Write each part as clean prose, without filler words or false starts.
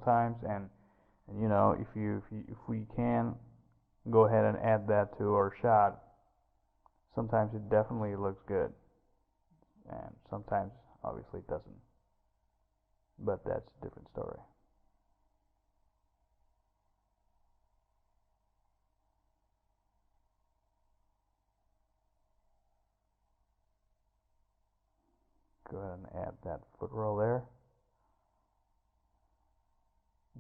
sometimes, and you know, if we can go ahead and add that to our shot, sometimes it definitely looks good, and sometimes obviously it doesn't. But that's a different story. Go ahead and add that foot roll there.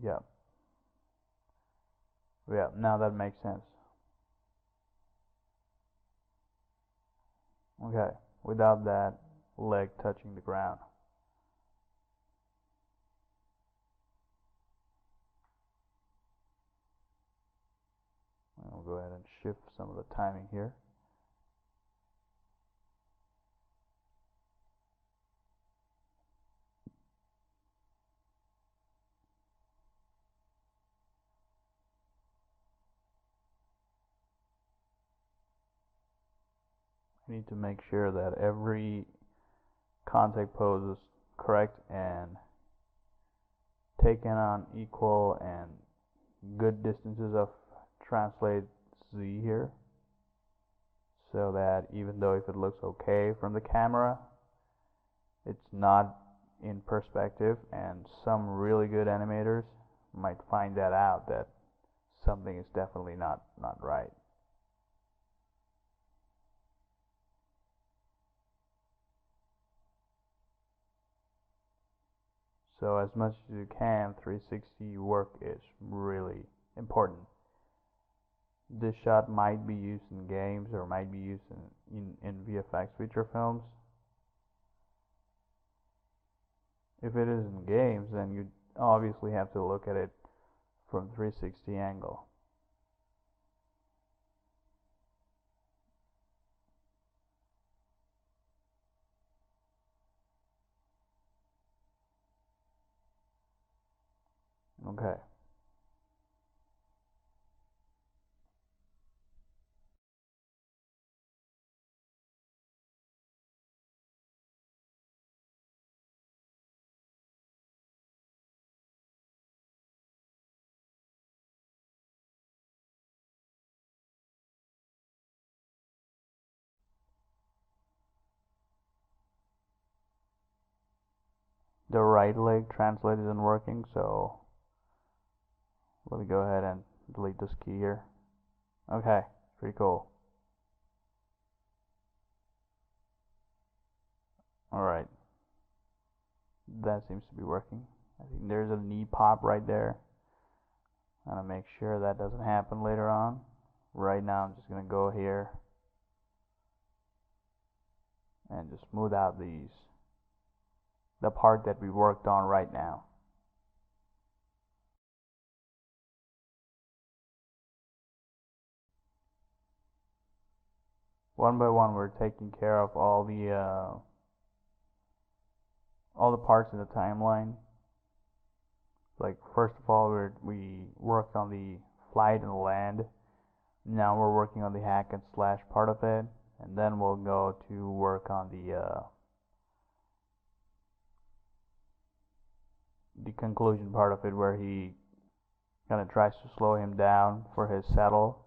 Yep. Yeah, now that makes sense. Okay, without that leg touching the ground. And we'll go ahead and shift some of the timing here. I need to make sure that every contact pose is correct and taken on equal and good distances of translate Z here, so that even though if it looks okay from the camera, it's not in perspective, and some really good animators might find that out, that something is definitely not right. So as much as you can, 360 work is really important. This shot might be used in games or might be used in VFX feature films. If it is in games, then you obviously have to look at it from 360 angle. Okay. The right leg translate isn't working, so let me go ahead and delete this key here. Okay, pretty cool. Alright, that seems to be working. I think there's a knee pop right there. I'm gonna make sure that doesn't happen later on. Right now I'm just gonna go here and just smooth out the part that we worked on right now. One by one, we're taking care of all the parts in the timeline. Like first of all, we worked on the flight and land. Now we're working on the hack and slash part of it, and then we'll go to work on the conclusion part of it, where he kind of tries to slow him down for his saddle.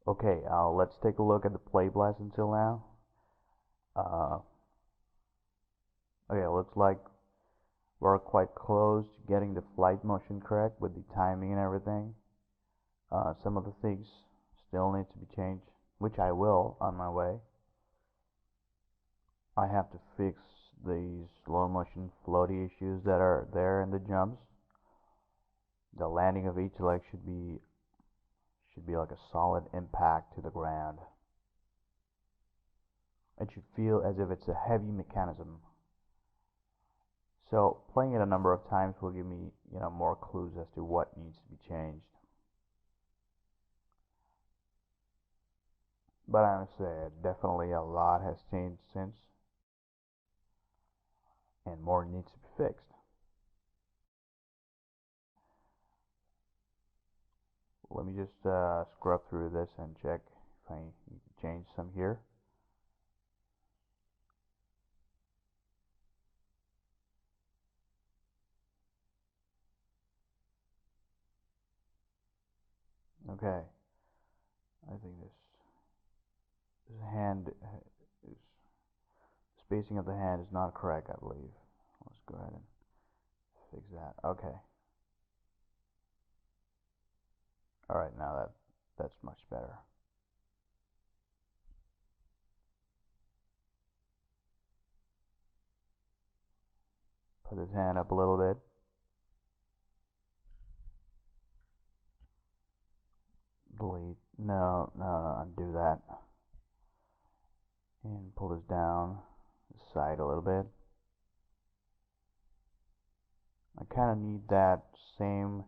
Okay, let's take a look at the play blast until now. Okay, looks like we're quite close to getting the flight motion correct with the timing and everything. Some of the things still need to be changed, which I will on my way. I have to fix these slow motion floaty issues that are there in the jumps. The landing of each leg should be like a solid impact to the ground. It should feel as if it's a heavy mechanism. So playing it a number of times will give me, more clues as to what needs to be changed. But I must say, definitely a lot has changed since, and more needs to be fixed. Let me just scrub through this and check if I need to change some here. Okay, I think this hand is, spacing of the hand is not correct, I believe. Let's go ahead and fix that. Okay. Alright, now that's much better. Put his hand up a little bit. Delete. No, undo that. And pull this down the side a little bit. I kind of need that same.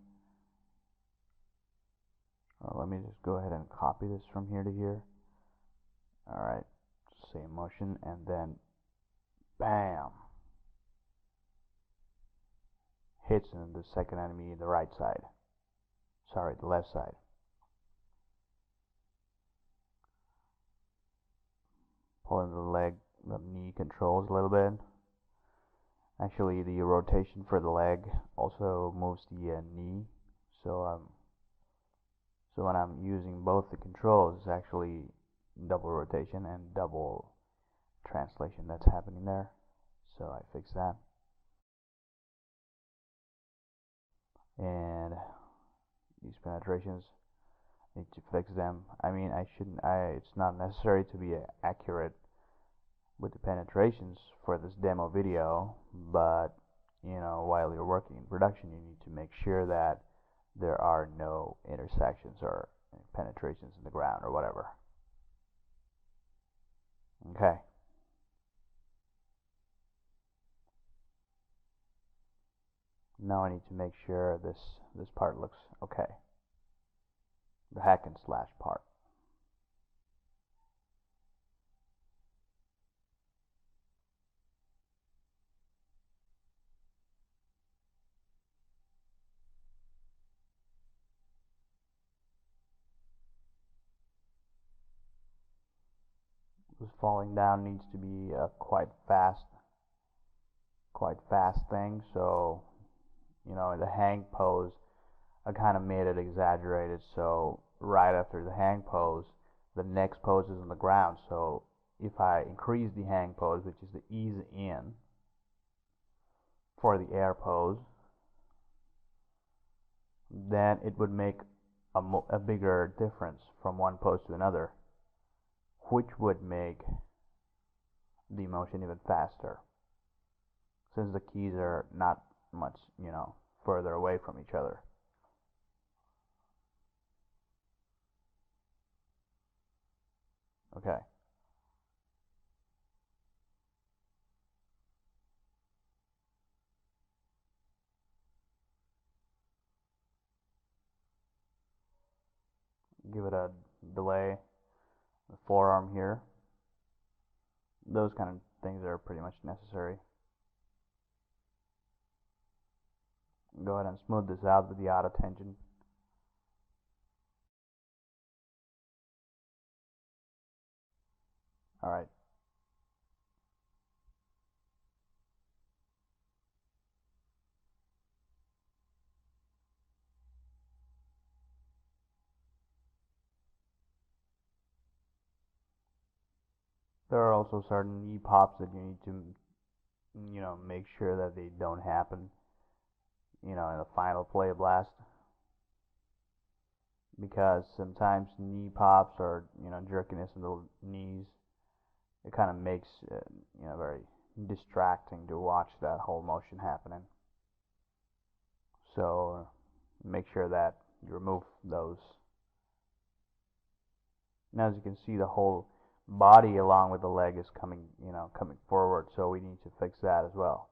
Let me just go ahead and copy this from here to here. Alright, same motion, and then bam! Hits in the second enemy the right side. Sorry, the left side. Pulling the leg, the knee controls a little bit. Actually, the rotation for the leg also moves the knee. So when I'm using both the controls, it's actually double rotation and double translation that's happening there. So I fix that. And these penetrations, need to fix them. I mean, it's not necessary to be accurate with the penetrations for this demo video, but while you're working in production, you need to make sure that there are no intersections or penetrations in the ground or whatever. Okay. Now I need to make sure this part looks okay. The hack and slash part. This falling down needs to be a quite fast thing. So in the hang pose, I kind of made it exaggerated. So right after the hang pose, the next pose is on the ground. So if I increase the hang pose, which is the ease in for the air pose, then it would make a bigger difference from one pose to another, which would make the motion even faster, since the keys are not much, further away from each other. Okay. Give it a delay, the forearm here. Those kind of things are pretty much necessary. Go ahead and smooth this out with the auto tension. Alright. There are also certain knee pops that you need to, make sure that they don't happen, in the final play blast. Because sometimes knee pops or, jerkiness in the knees, it kind of makes it, very distracting to watch that whole motion happening. So make sure that you remove those. Now, as you can see, the whole body along with the leg is coming forward, so we need to fix that as well.